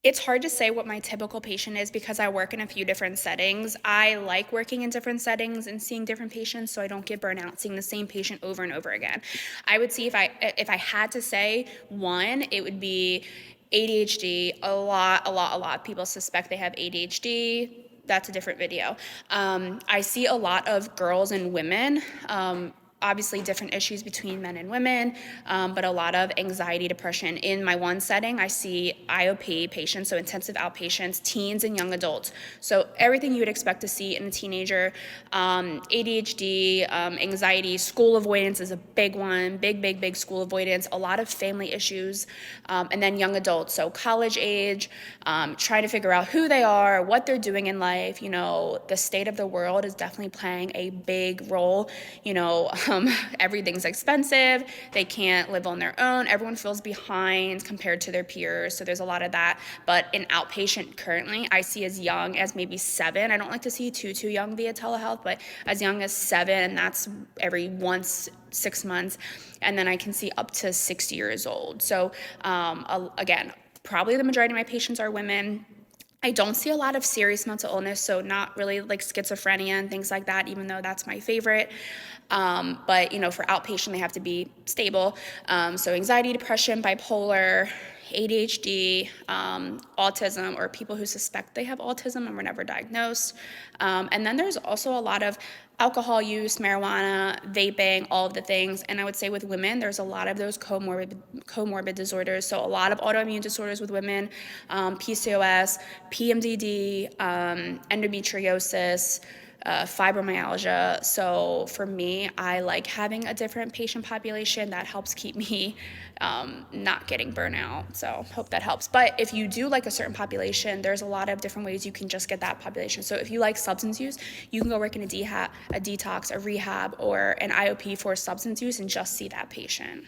It's hard to say what my typical patient is because I work in a few different settings. I like working in different settings and seeing different patients so I don't get burnt out seeing the same patient over and over again. I would see if I had to say one, it would be ADHD. A lot of people suspect they have ADHD. That's a different video. I see a lot of girls and women. Obviously different issues between men and women, but a lot of anxiety, depression. In my one setting, I see IOP patients, so intensive outpatients, teens and young adults. So everything you would expect to see in a teenager. ADHD, anxiety, school avoidance is a big one, big school avoidance, a lot of family issues, and then young adults, so college age, trying to figure out who they are, what they're doing in life. The state of the world is definitely playing a big role. Everything's expensive. They can't live on their own. Everyone feels behind compared to their peers. So there's a lot of that. But in outpatient currently, I see as young as maybe 7. I don't like to see too young via telehealth, but as young as 7, and that's every once 6 months. And then I can see up to 60 years old. So again, probably the majority of my patients are women. I don't see a lot of serious mental illness, so not really like schizophrenia and things like that, even though that's my favorite. But for outpatient, they have to be stable. So anxiety, depression, bipolar, ADHD, autism, or people who suspect they have autism and were never diagnosed. And then there's also a lot of alcohol use, marijuana, vaping, all of the things. And I would say with women, there's a lot of those comorbid disorders. So a lot of autoimmune disorders with women, PCOS, PMDD, endometriosis, fibromyalgia. So for me, I like having a different patient population. That helps keep me not getting burnout. So hope that helps. But if you do like a certain population, there's a lot of different ways you can just get that population. So if you like substance use, you can go work in a detox, a rehab, or an IOP for substance use and just see that patient.